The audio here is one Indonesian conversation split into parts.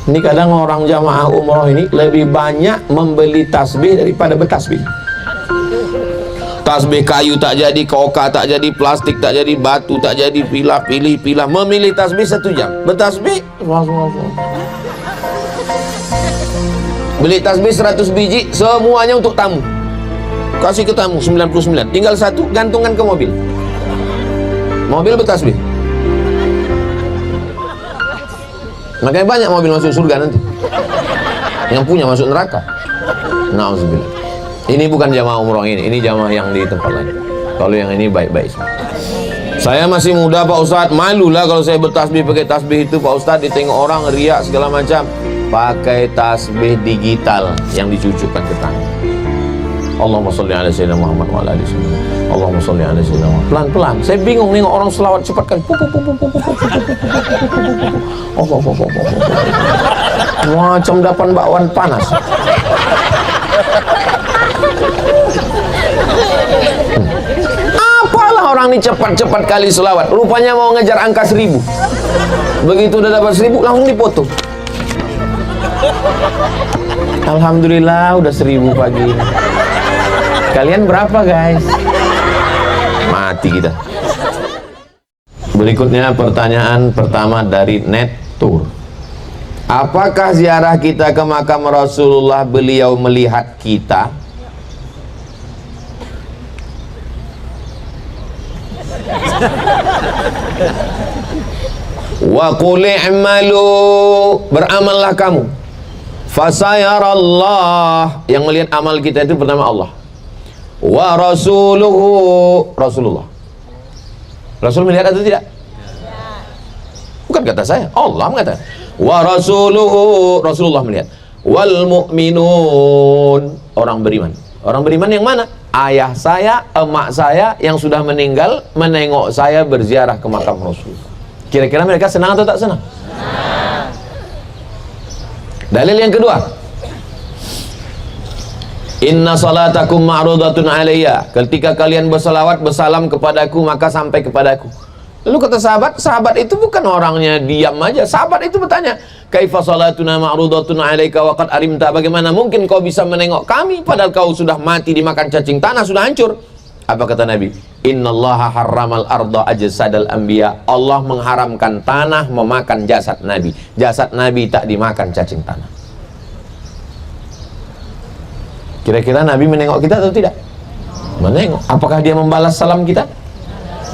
Ini kadang orang jamaah umroh ini lebih banyak membeli tasbih daripada bertasbih. Tasbih kayu tak jadi, koka tak jadi, plastik tak jadi, batu tak jadi, pilih, memilih tasbih 1 jam. Bertasbih beli tasbih 100 biji, semuanya untuk tamu. Kasih ke tamu 99, tinggal 1 gantungan ke mobil. Mobil bertasbih. Makanya banyak mobil masuk surga nanti. Yang punya masuk neraka. Nauzubillah. Ini bukan jamaah umroh ini jamaah yang di tempat lain. Kalau yang ini baik-baik semua. Saya masih muda Pak Ustadz, malulah kalau saya bertasbih pakai tasbih itu Pak Ustadz, ditengok orang riak segala macam. Pakai tasbih digital yang dicucukkan ke tangan. Allahumma sholli ala sayyidina Muhammad wa ala ali sayyidina. Allahumma sholli ala sayyidina Muhammad. Pelan-pelan. Saya bingung nengok orang selawat cepat kan. Macam dapan bakwan panas. Apalah orang ini cepat-cepat kali selawat. Rupanya mau ngejar angka 1000. Begitu udah dapat 1000 langsung dipoto. Alhamdulillah udah 1000 pagi. Kalian berapa guys? Mati kita. Berikutnya pertanyaan pertama dari Net-Tour. Apakah ziarah kita ke makam Rasulullah beliau melihat kita? Wa qul i'malu, beramallah kamu. Fasayarallah, yang melihat amal kita itu pertama Allah. Wa rasuluhu, Rasulullah. Rasul melihat atau tidak? Bukan kata saya, Allah mengatakan. Wa rasuluhu, Rasulullah melihat. Wal mu'minun, orang beriman. Orang beriman yang mana? Ayah saya, emak saya yang sudah meninggal menengok saya berziarah ke makam Rasul. Kira-kira mereka senang atau tak senang? Dalil yang kedua, inna salatakum ma'rudatun alayya, ketika kalian bersalawat bersalam kepadaku maka sampai kepadaku. Lalu kata sahabat itu bukan orangnya diam aja. Sahabat itu bertanya, kaifa salatuna ma'rudatun alayka wa qad arimta, bagaimana mungkin kau bisa menengok kami padahal kau sudah mati dimakan cacing tanah, sudah hancur. Apa kata Nabi? Innallaha harramal arda ajsadal anbiya, Allah mengharamkan tanah memakan jasad Nabi. Jasad Nabi tak dimakan cacing tanah. Kira-kira Nabi menengok kita atau tidak? Menengok. Apakah dia membalas salam kita?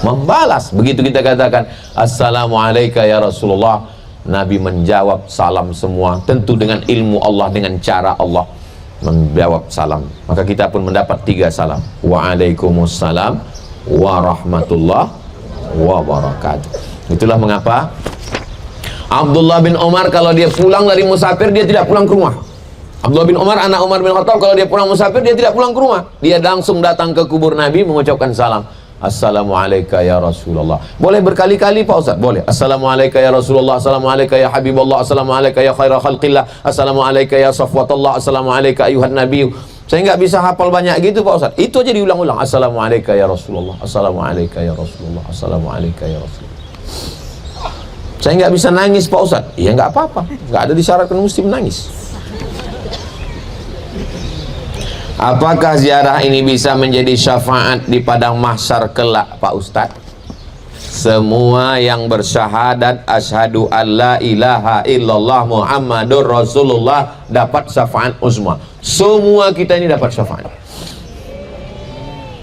Membalas. Begitu kita katakan assalamualaikum ya Rasulullah, Nabi menjawab salam semua, tentu dengan ilmu Allah, dengan cara Allah menjawab salam. Maka kita pun mendapat 3 salam. Waalaikumsalam warahmatullah wabarakatuh. Itulah mengapa Abdullah bin Umar kalau dia pulang dari musafir dia tidak pulang ke rumah. Abdullah bin Umar, anak Umar bin Khattab, kalau dia pulang musafir dia tidak pulang ke rumah. Dia langsung datang ke kubur Nabi mengucapkan salam. Assalamualaikum ya Rasulullah. Boleh berkali-kali Pak Ustaz? Boleh. Assalamualaikum ya Rasulullah, assalamualaikum ya Habibullah, assalamualaikum ya khaira khalqillah, assalamualaikum ya safwatullah, assalamualaikum ayuhan nabiy. Saya nggak bisa hafal banyak gitu Pak Ustaz. Itu aja diulang-ulang. Assalamualaikum ya Rasulullah, assalamualaikum ya Rasulullah, assalamualaikum ya Rasulullah. Saya nggak bisa nangis Pak Ustaz. Ya nggak apa-apa, nggak ada disyaratkan mesti menangis. Apakah ziarah ini bisa menjadi syafaat di padang mahsyar kelak Pak Ustadz? Semua yang bersyahadat asyhadu alla ilaha illallah Muhammadur Rasulullah dapat syafaat uzma. Semua kita ini dapat syafaat.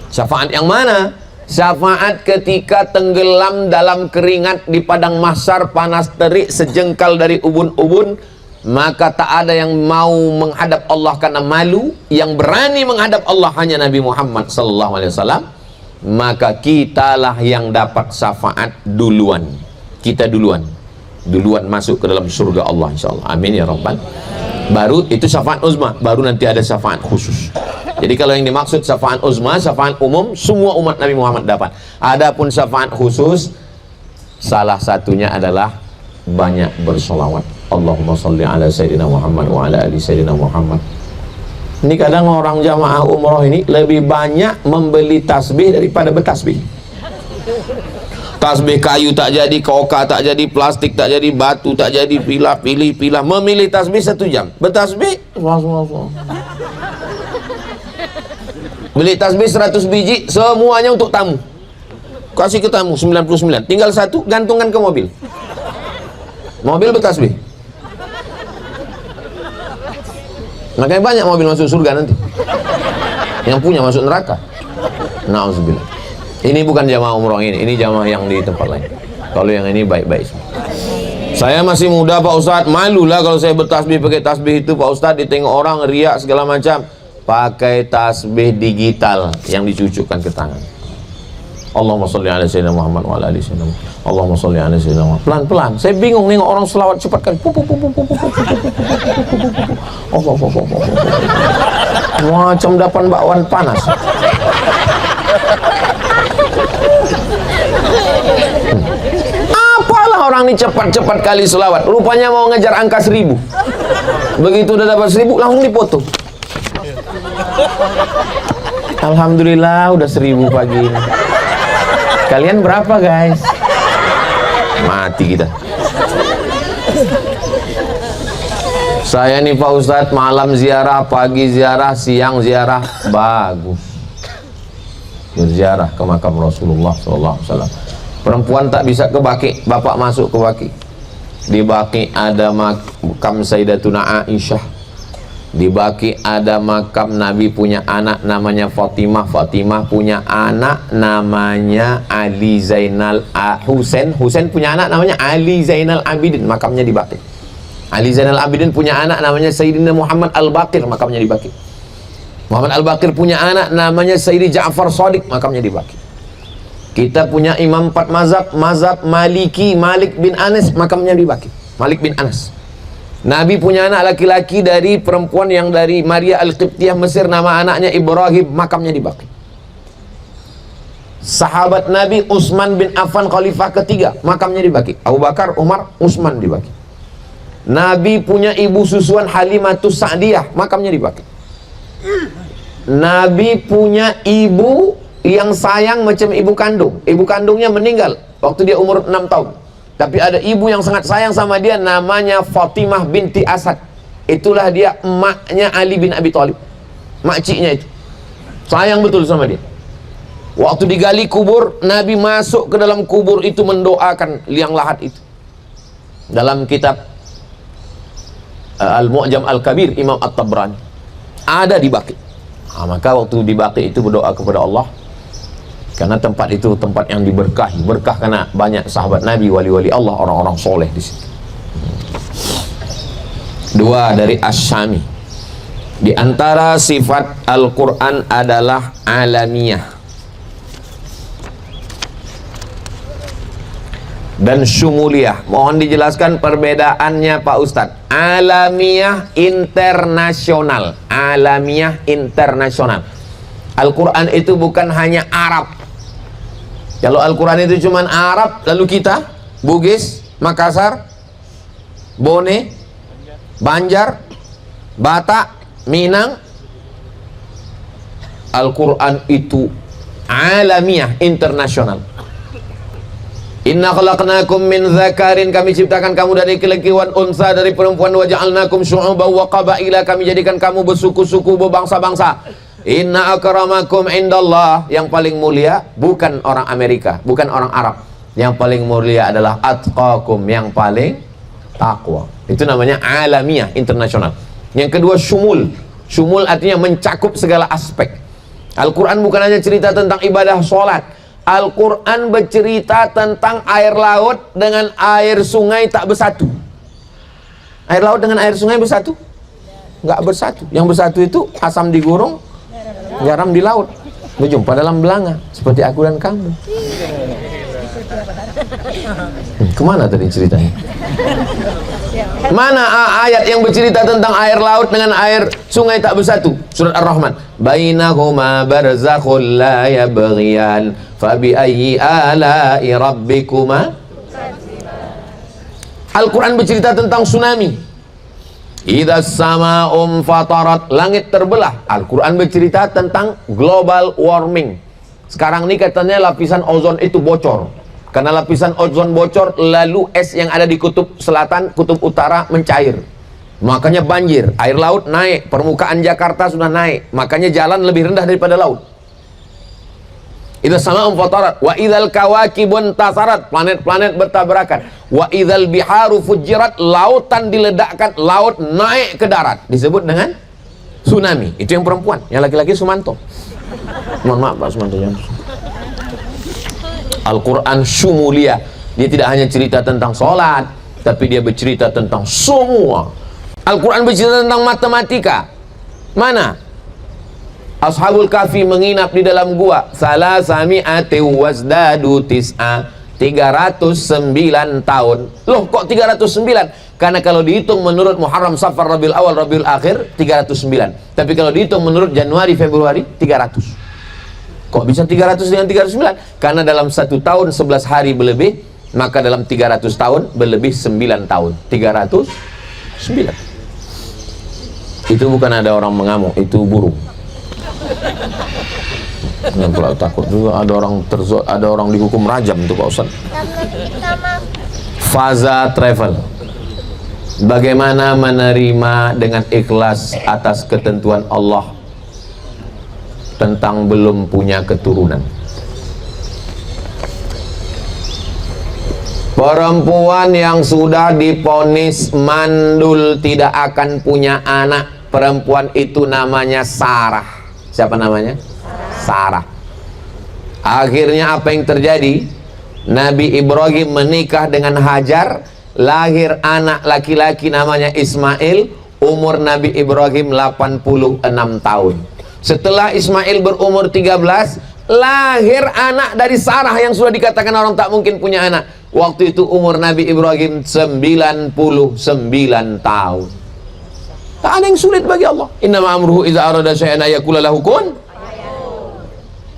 Syafaat yang mana? Syafaat ketika tenggelam dalam keringat di padang mahsyar, panas terik sejengkal dari ubun-ubun, maka tak ada yang mau menghadap Allah karena malu. Yang berani menghadap Allah hanya Nabi Muhammad SAW. Maka kitalah yang dapat syafaat duluan. Kita duluan masuk ke dalam surga Allah insyaAllah. Amin ya Rabbal. Baru itu syafaat uzma, baru nanti ada syafaat khusus. Jadi kalau yang dimaksud syafaat uzma, syafaat umum, semua umat Nabi Muhammad dapat. Adapun syafaat khusus, salah satunya adalah banyak bersolawat. Allahumma sholli ala sayyidina Muhammad wa ala ali sayyidina Muhammad. Ini kadang orang jamaah umroh ini lebih banyak membeli tasbih daripada bertasbih. Tasbih kayu tak jadi, koka tak jadi, plastik tak jadi, batu tak jadi, pilih, memilih tasbih 1 jam. Bertasbih, beli tasbih 100 biji, semuanya untuk tamu. Kasih ke tamu 99, tinggal 1 gantungan ke mobil. Mobil bertasbih. Makanya banyak mobil masuk surga nanti. Yang punya masuk neraka. Na'udzubillah. Ini bukan jamaah umroh ini jamaah yang di tempat lain. Kalau yang ini baik-baik. Saya masih muda Pak Ustadz, malulah kalau saya bertasbih pakai tasbih itu Pak Ustadz, ditengok orang riak segala macam. Pakai tasbih digital yang dicucukkan ke tangan. Allahumma sholli ala sayyidina Muhammad wa ala ali sayyidina Muhammad. Allahumma sholli ala sayyidina Muhammad. Pelan-pelan. Saya bingung nengok orang selawat cepat kali. Macam dapan bakwan panas. Apalah orang ini cepat-cepat kali selawat. Rupanya mau ngejar angka 1000. Begitu udah dapat 1000 langsung dipoto. Alhamdulillah udah 1000 pagi ini. Kalian berapa guys? Mati kita. Saya nih Pak Ustadz, malam ziarah, pagi ziarah, siang ziarah, bagus. Berziarah ke makam Rasulullah SAW. Perempuan tak bisa ke Baqi, bapak masuk ke Baqi. Di Baqi ada makam Sayyidatuna Aisyah. Di Baqi ada makam Nabi punya anak namanya Fatimah. Fatimah punya anak namanya Ali Zainal Husain. Husain punya anak namanya Ali Zainal Abidin, makamnya di Baqi. Ali Zainal Abidin punya anak namanya Sayyidina Muhammad Al-Baqir, makamnya di Baqi. Muhammad Al-Baqir punya anak namanya Sayyidi Ja'far Shadiq, makamnya di Baqi. Kita punya imam 4 mazhab, mazhab Maliki, Malik bin Anas, makamnya di Baqi. Malik bin Anas. Nabi punya anak laki-laki dari perempuan yang dari Maria Al-Qibtiyah Mesir, nama anaknya Ibrahim, makamnya di Baqi. Sahabat Nabi Utsman bin Affan khalifah ketiga, makamnya di Baqi. Abu Bakar, Umar, Utsman di Baqi. Nabi punya ibu susuan Halimatus Sa'diyah, makamnya di Baqi. Nabi punya ibu yang sayang macam ibu kandung. Ibu kandungnya meninggal waktu dia umur 6 tahun. Tapi ada ibu yang sangat sayang sama dia, namanya Fatimah binti Asad. Itulah dia emaknya Ali bin Abi Thalib, makciknya itu. Sayang betul sama dia. Waktu digali kubur, Nabi masuk ke dalam kubur itu mendoakan liang lahat itu. Dalam kitab Al-Mu'jam Al-Kabir Imam At-Tabrani ada di Baqi. Maka waktu di Baqi itu berdoa kepada Allah, karena tempat itu tempat yang diberkahi, berkah karena banyak sahabat Nabi, wali-wali Allah, orang-orang soleh di situ. 2 dari Asy-Syami. Di antara sifat Al-Quran adalah alamiyah dan syumuliyah. Mohon dijelaskan perbedaannya Pak Ustadz. Alamiyah internasional. Alamiyah internasional. Al-Quran itu bukan hanya Arab. Kalau Al-Quran itu cuma Arab, lalu kita Bugis, Makassar, Bone, Banjar, Batak, Minang. Al-Quran itu alamiyah internasional. Inna khalaqnakum min dzakarin, kami ciptakan kamu dari laki-laki wan unsa, dari perempuan, wa ja'alnakum syu'uban wa qabaila, kami jadikan kamu bersuku-suku, berbangsa-bangsa. Inna akramakum indallah, yang paling mulia bukan orang Amerika, bukan orang Arab. Yang paling mulia adalah atqakum, yang paling takwa. Itu namanya alamiah, internasional. Yang kedua syumul. Syumul artinya mencakup segala aspek. Al-Quran bukan hanya cerita tentang ibadah sholat. Al-Quran bercerita tentang air laut dengan air sungai tak bersatu. Air laut dengan air sungai bersatu? Nggak bersatu. Yang bersatu itu asam di gurun, garam di laut, berjumpa dalam belanga, seperti aku dan kamu. Kemana tadi ceritanya? Mana ayat yang bercerita tentang air laut dengan air sungai tak bersatu? Surat Ar-Rahman. Bainahuma barzakhul la yabghiyan fabi ayyi ala'i rabbikuma. Al-Quran bercerita tentang tsunami. Idza sama'um fatarat, langit terbelah. Al-Quran bercerita tentang global warming. Sekarang ini katanya lapisan ozon itu bocor. Karena lapisan ozon bocor, lalu es yang ada di kutub selatan, kutub utara mencair. Makanya banjir, air laut naik, permukaan Jakarta sudah naik. Makanya jalan lebih rendah daripada laut. Idza sama'un fatarat wa idzal kawakibun tasarat, planet-planet bertabrakan. Wa idzal biharu fujirat, lautan diledakkan, laut naik ke darat. Disebut dengan tsunami. Itu yang perempuan, yang laki-laki Sumanto. Mohon maaf Pak Sumanto. Al-Quran syumulia. Dia tidak hanya cerita tentang sholat, tapi dia bercerita tentang semua. Al-Quran bercerita tentang matematika. Mana? Ashabul Kahfi menginap di dalam gua. Salasami'ati wazdadu tis'a, 309 tahun. Loh kok 309? Karena kalau dihitung menurut Muharram, Safar, Rabiul Awal, Rabiul Akhir 309. Tapi kalau dihitung menurut Januari, Februari 300. Kok bisa 300 dengan 309? Karena dalam 1 tahun 11 hari berlebih, maka dalam 300 tahun berlebih 9 tahun. 309. Itu bukan ada orang mengamuk, itu burung. Jangan pula takut juga ada orang dihukum rajam itu Pak Ustaz. Faza travel. Bagaimana menerima dengan ikhlas atas ketentuan Allah tentang belum punya keturunan. Perempuan yang sudah divonis mandul tidak akan punya anak, perempuan itu namanya Sarah. Siapa namanya? Sarah. Akhirnya apa yang terjadi? Nabi Ibrahim menikah dengan Hajar, lahir anak laki-laki namanya Ismail. Umur Nabi Ibrahim 86 tahun. Setelah Ismail berumur 13, lahir anak dari Sarah yang sudah dikatakan orang tak mungkin punya anak. Waktu itu umur Nabi Ibrahim 99 tahun. Tak ada yang sulit bagi Allah. Innama amruhu iza arada syai'an ayaqula lahu kun.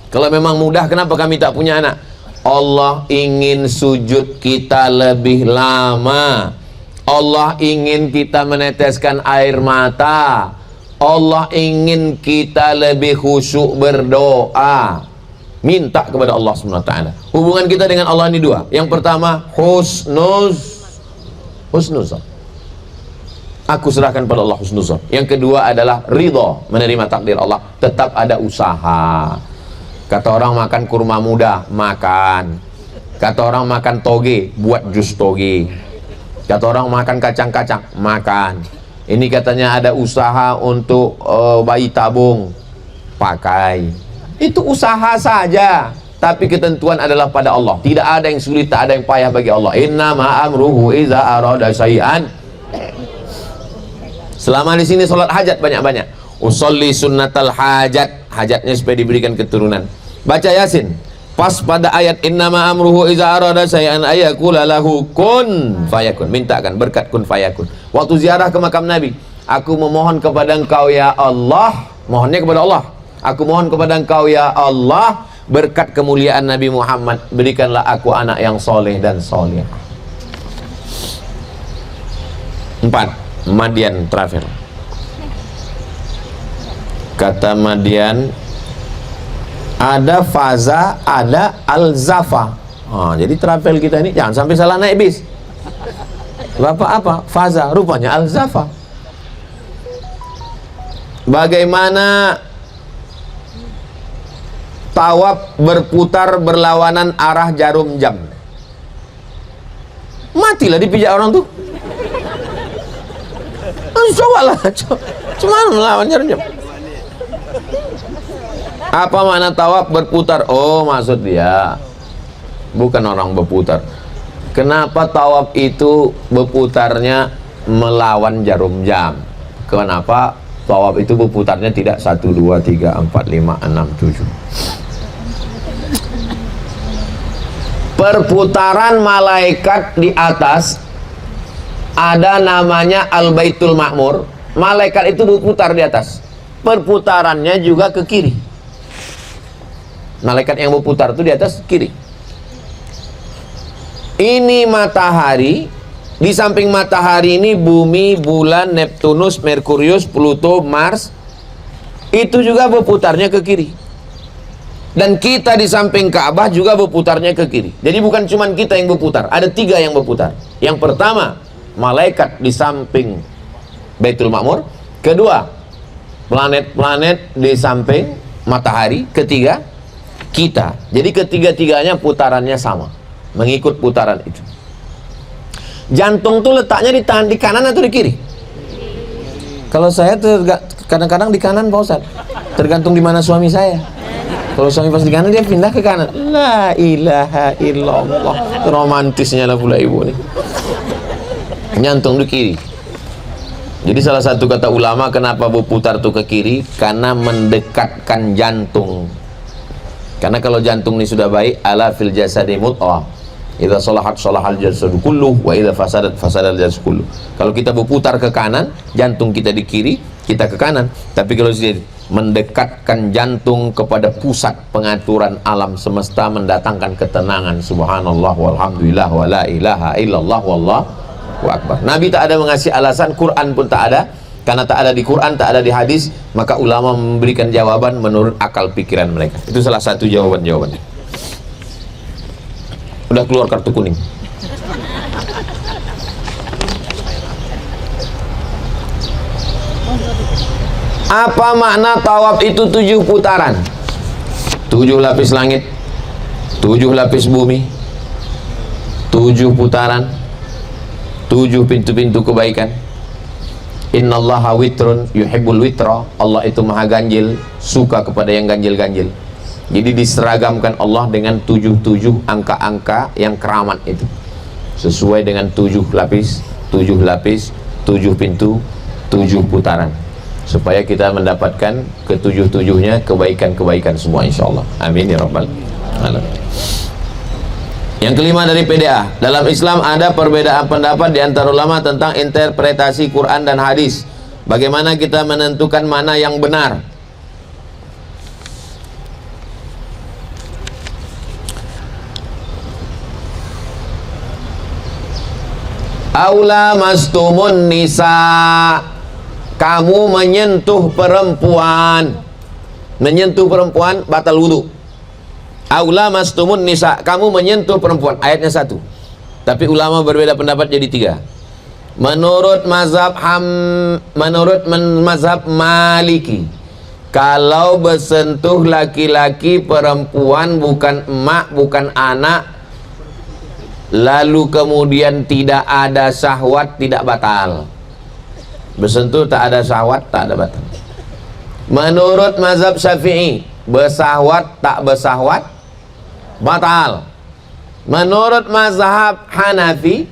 Kalau memang mudah, kenapa kami tak punya anak? Allah ingin sujud kita lebih lama. Allah ingin kita meneteskan air mata. Allah ingin kita lebih khusyuk berdoa. Minta kepada Allah SWT. Hubungan kita dengan Allah ini dua. Yang pertama, husnuzon. Aku serahkan pada Allah husnuzon. Yang kedua adalah ridho, menerima takdir Allah. Tetap ada usaha. Kata orang makan kurma muda, makan. Kata orang makan toge, buat jus toge. Kata orang makan kacang-kacang, makan. Ini katanya ada usaha untuk bayi tabung, pakai. Itu usaha saja. Tapi ketentuan adalah pada Allah. Tidak ada yang sulit, tak ada yang payah bagi Allah. Innama amruhu iza arada syai'an. Selama di sini sholat hajat banyak-banyak. Usolli sunnatal hajat. Hajatnya supaya diberikan keturunan. Baca Yasin. Pas pada ayat innama amruhu iza arada syai'an ayaqula lahu kun fayakun. Mintakan berkat kun fayakun. Waktu ziarah ke makam Nabi, aku memohon kepada Engkau ya Allah. Mohonnya kepada Allah. Aku mohon kepada Engkau ya Allah, berkat kemuliaan Nabi Muhammad, berikanlah aku anak yang soleh dan soleh. 4. Madian travel. Kata Madian, ada faza, ada al-zafa. Jadi travel kita ini jangan sampai salah naik bis. Bapak apa? Faza, rupanya al-zafa. Bagaimana tawaf berputar berlawanan arah jarum jam? Matilah dipijak orang tuh. Cobalah, cuma melawan jarum jam. Apa makna tawaf berputar? Oh, maksud dia bukan orang berputar. Kenapa tawaf itu berputarnya melawan jarum jam? Kenapa tawaf itu berputarnya tidak 1, 2, 3, 4, 5, 6, 7? Perputaran malaikat di atas ada namanya Al-Baitul Ma'mur. Malaikat itu berputar di atas. Perputarannya juga ke kiri. Malaikat yang berputar itu di atas kiri. Ini matahari. Di samping matahari ini bumi, bulan, Neptunus, Merkurius, Pluto, Mars. Itu juga berputarnya ke kiri. Dan kita di samping Ka'bah juga berputarnya ke kiri. Jadi bukan cuma kita yang berputar, ada 3 yang berputar. Yang pertama, malaikat di samping Baitul Ma'mur. Kedua, planet-planet di samping matahari. Ketiga, kita. Jadi ketiga-tiganya putarannya sama, mengikut putaran itu. Jantung tuh letaknya di kanan atau di kiri? Kalau saya kadang-kadang di kanan Pak Ustaz, tergantung di mana suami saya. Kalau suami pas di kanan, dia pindah ke kanan. La ilaha illallah. Romantisnya lah pula ibu nih. Jantung di kiri. Jadi salah satu kata ulama kenapa berputar tuh ke kiri, karena mendekatkan jantung. Karena kalau jantung ini sudah baik, ala fil jasadi mudghah. Idza salahat salahal jasadu kulluh wa idza fasadat fasadal jasadu kulluh. Kalau kita berputar ke kanan, jantung kita di kiri, kita ke kanan. Tapi kalau mendekatkan jantung kepada pusat pengaturan alam semesta, mendatangkan ketenangan. Subhanallah walhamdulillah wa la ilaha illallah wallahu akbar. Nabi tak ada mengasih alasan, Quran pun tak ada. Karena tak ada di Quran, tak ada di hadis, maka ulama memberikan jawaban menurut akal pikiran mereka. Itu salah satu jawabannya. Udah keluar kartu kuning. Apa makna tawaf itu 7 putaran? 7 lapis langit, 7 lapis bumi, 7 putaran, 7 pintu-pintu kebaikan. Innallaha witrun yuhibbul witra. Allah itu maha ganjil, suka kepada yang ganjil-ganjil. Jadi diseragamkan Allah dengan 7 angka-angka yang keramat itu, sesuai dengan 7 lapis, 7 lapis, 7 pintu, 7 putaran, supaya kita mendapatkan ke-7-7-nya kebaikan-kebaikan semua insyaallah. Amin ya rabbal alamin. Yang kelima dari PDA, dalam Islam ada perbedaan pendapat di antara ulama tentang interpretasi Quran dan hadis. Bagaimana kita menentukan mana yang benar? Aula mastumun nisa, kamu menyentuh perempuan. Menyentuh perempuan batal wudu. Aula mastumun nisa, kamu menyentuh perempuan. Ayatnya 1. Tapi ulama berbeda pendapat jadi 3. Menurut mazhab Maliki, kalau bersentuh laki-laki perempuan, bukan emak, bukan anak, lalu kemudian tidak ada syahwat, tidak batal. Bersentuh tak ada syahwat, tak ada batal. Menurut mazhab Syafi'i, bersahwat tak bersahwat batal. Menurut mazhab Hanafi,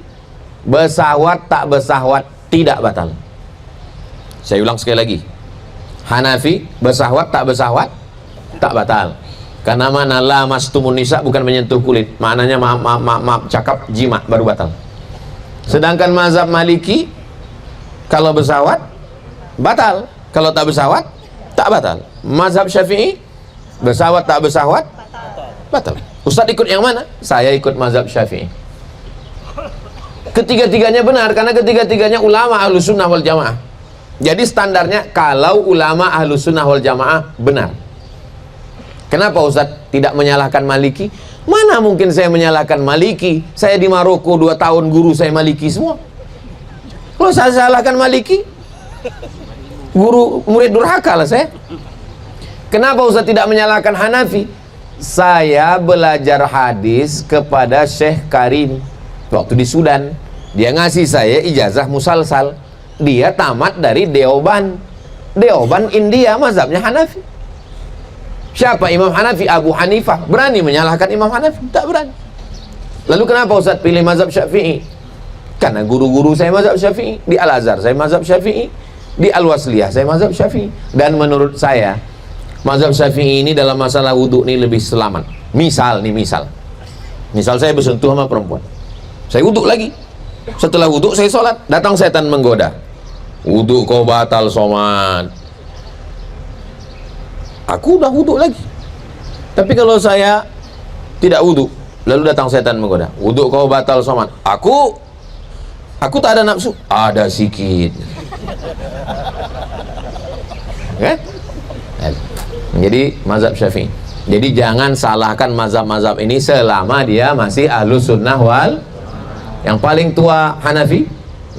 bersahwat tak bersahwat tidak batal. Saya ulang sekali lagi. Hanafi, bersahwat tak bersahwat tak batal. Karena mana la mastumun nisa bukan menyentuh kulit, maknanya maaf cakap jima baru batal. Sedangkan mazhab Maliki, kalau bersahwat batal, kalau tak bersahwat tak batal. Mazhab Syafi'i, bersahwat tak bersahwat batal. Ustaz ikut yang mana? Saya ikut mazhab Syafi'i. Ketiga-tiganya benar, karena ketiga-tiganya ulama Ahlus Sunnah wal Jamaah. Jadi standarnya kalau ulama Ahlus Sunnah wal Jamaah benar. Kenapa Ustaz tidak menyalahkan Maliki? Mana mungkin saya menyalahkan Maliki? Saya di Maroko 2 tahun, guru saya Maliki semua. Kalau saya salahkan Maliki, guru murid durhaka lah saya. Kenapa Ustaz tidak menyalahkan Hanafi? Saya belajar hadis kepada Syekh Karim waktu di Sudan. Dia ngasih saya ijazah musalsal. Dia tamat dari Deoban India, mazhabnya Hanafi. Siapa Imam Hanafi? Abu Hanifah. Berani menyalahkan Imam Hanafi? Tak berani. Lalu kenapa Ustaz pilih mazhab Syafi'i? Karena guru-guru saya mazhab Syafi'i. Di Al-Azhar saya mazhab Syafi'i, di Al-Wasliyah saya mazhab Syafi'i. Dan menurut saya mazhab Syafi'i ini dalam masalah wudhu ini lebih selamat. Misal saya bersentuh sama perempuan, saya wudhu lagi. Setelah wudhu saya sholat, datang setan menggoda. Wudhu kau batal somat. Aku udah wudhu lagi. Tapi kalau saya tidak wudhu, lalu datang setan menggoda, wudhu kau batal somat. Aku tak ada nafsu. Ada sikit. Okay? Jadi mazhab Syafi'i. Jadi jangan salahkan mazhab-mazhab ini selama dia masih ahlus sunnah wal. Yang paling tua Hanafi,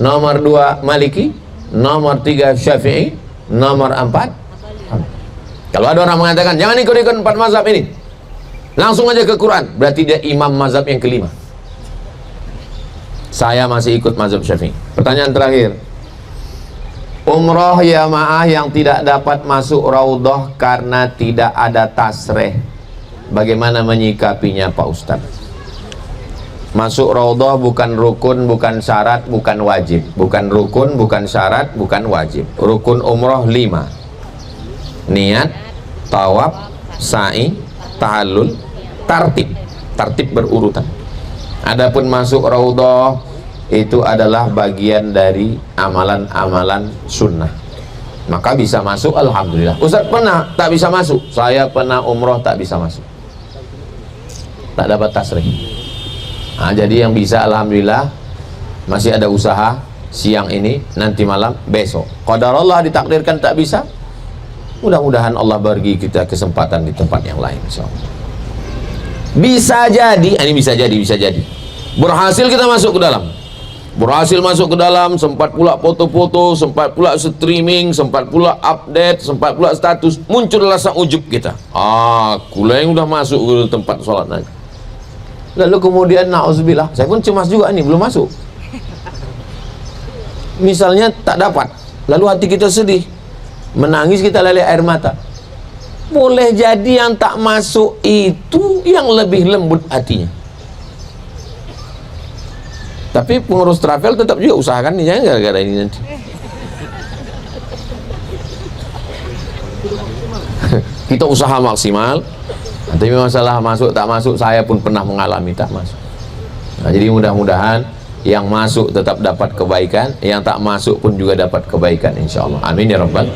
nomor 2 Maliki, nomor 3 Syafi'i, nomor 4. Kalau ada orang mengatakan jangan ikut-ikut 4 mazhab ini, langsung aja ke Quran, berarti dia imam mazhab yang kelima. Saya masih ikut mazhab Syafi'i. Pertanyaan terakhir, umroh jamaah yang tidak dapat masuk raudhah karena tidak ada tasreh, bagaimana menyikapinya Pak Ustadz? Masuk raudhah bukan rukun, bukan syarat, bukan wajib. Bukan rukun, bukan syarat, bukan wajib. Rukun umroh 5: niat, tawaf, sa'i, tahallul, tartib berurutan. Adapun masuk raudhah itu adalah bagian dari amalan-amalan sunnah, maka bisa masuk, alhamdulillah. Ustaz pernah tak bisa masuk, saya pernah umroh tak bisa masuk, tak dapat tasrih. Nah, jadi yang bisa alhamdulillah masih ada usaha, siang ini, nanti malam, besok. Qadarullah ditakdirkan tak bisa, mudah-mudahan Allah bagi kita kesempatan di tempat yang lain, insyaallah. Bisa jadi, ini bisa jadi berhasil kita masuk ke dalam, berhasil masuk ke dalam, sempat pula foto-foto, sempat pula streaming, sempat pula update, sempat pula status, muncul rasa ujub kita, aku lah yang udah masuk ke tempat sholat nanti. Lalu kemudian na'udzubillah, saya pun cemas juga nih, belum masuk, misalnya tak dapat, lalu hati kita sedih, menangis, kita leleh air mata. Boleh jadi yang tak masuk itu yang lebih lembut hatinya, tapi pengurus travel tetap juga usahakan nih, jangan gara-gara ini nanti. Kita usaha maksimal, tapi masalah masuk tak masuk, saya pun pernah mengalami tak masuk. Nah, jadi mudah-mudahan yang masuk tetap dapat kebaikan, yang tak masuk pun juga dapat kebaikan, insyaallah. Amin ya rabbal.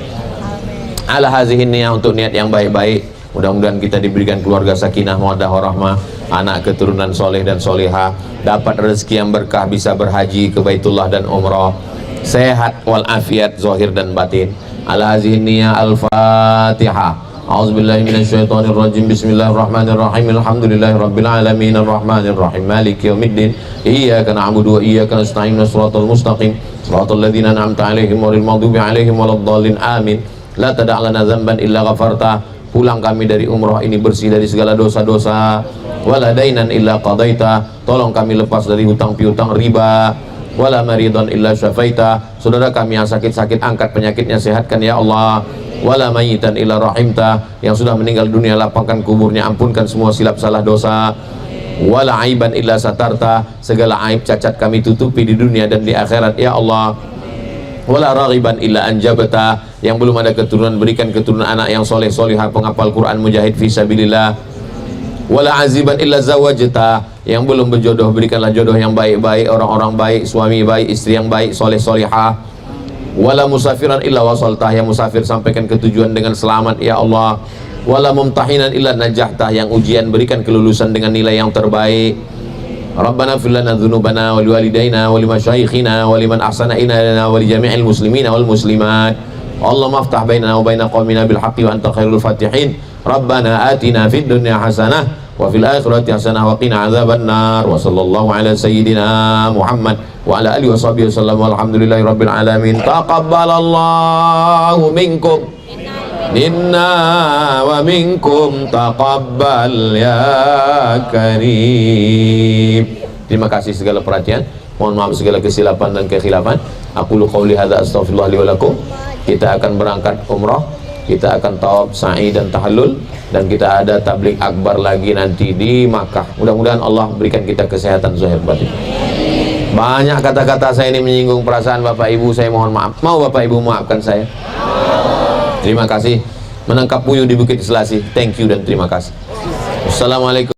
Ala hazihin niyah, untuk niat yang baik-baik, mudah-mudahan kita diberikan keluarga sakinah mawaddah warahmah, anak keturunan soleh dan solehah, dapat rezeki yang berkah, bisa berhaji ke Baitullah dan umrah, sehat walafiat zahir dan batin. Ala hazihin niyah, al-Fatihah. A'udzubillahi minasyaitonirrajim. Bismillahirrahmanirrahim. Alhamdulillahirabbil alamin arrahmanirrahim maliki yaumiddin. Iyyaka na'budu wa iyyaka nasta'in. Shiratal mustaqim. Shiratal ladzina an'amta 'alaihim ghairil maghdubi 'alaihim waladdallin. Amin. La tada'lana dzamban illa ghafarta. Pulang kami dari umrah ini bersih dari segala dosa-dosa. Wala dainan illa qadaita. Tolong kami lepas dari hutang piutang riba. Wala maridan illa syafaita. Saudara kami yang sakit-sakit, angkat penyakitnya, sehatkan ya Allah. Wala mayitan illa rahimta. Yang sudah meninggal dunia, lapangkan kuburnya, ampunkan semua silap salah dosa. Wala aiban illa satarta. Segala aib cacat kami tutupi di dunia dan di akhirat ya Allah. Wala raghiban illa anjabta. Yang belum ada keturunan, berikan keturunan anak yang soleh solehah, penghafal Quran, mujahid fi sabilillah. Wala aziban illa zawajta. Yang belum berjodoh, berikanlah jodoh yang baik-baik, orang-orang baik, suami baik, istri yang baik, soleh solehah. Wala musafiran illa wasaltah. Yang musafir sampaikan ke tujuan dengan selamat ya Allah. Wala mumtahinan illa najahta. Yang ujian berikan kelulusan dengan nilai yang terbaik. Rabbana fir lana dzunubana wa liwalidayna wa limasyayikhina wa liman ahsana ilaina wa li jami'il muslimina wal muslimat. Allahumma aftah bainana wa baina qaumina bil haqqi wa anta khairul fatihin. Rabbana atina fid dunya hasanah wa fil akhirati hasanah wa qina adzabannar. Wa sallallahu ala sayyidina Muhammad wa ala alihi wa sahbihi wasallam. Walhamdulillahi rabbil alamin. Taqabbalallahu minkum minna wa minkum taqabbal ya karim. Terima kasih segala perhatian, mohon maaf segala kesilapan dan kekhilafan. Aku lu qauli hadza astaghfirullah li wa lakum. Kita akan berangkat umrah, kita akan tawaf, sa'i dan tahallul, dan kita ada tabligh akbar lagi nanti di Makkah. Mudah-mudahan Allah berikan kita kesehatan zahir batin. Banyak kata-kata saya ini menyinggung perasaan Bapak Ibu, saya mohon maaf. Mau Bapak Ibu maafkan saya? Terima kasih. Menangkap puyuh di Bukit Selasih. Thank you dan terima kasih. Assalamualaikum.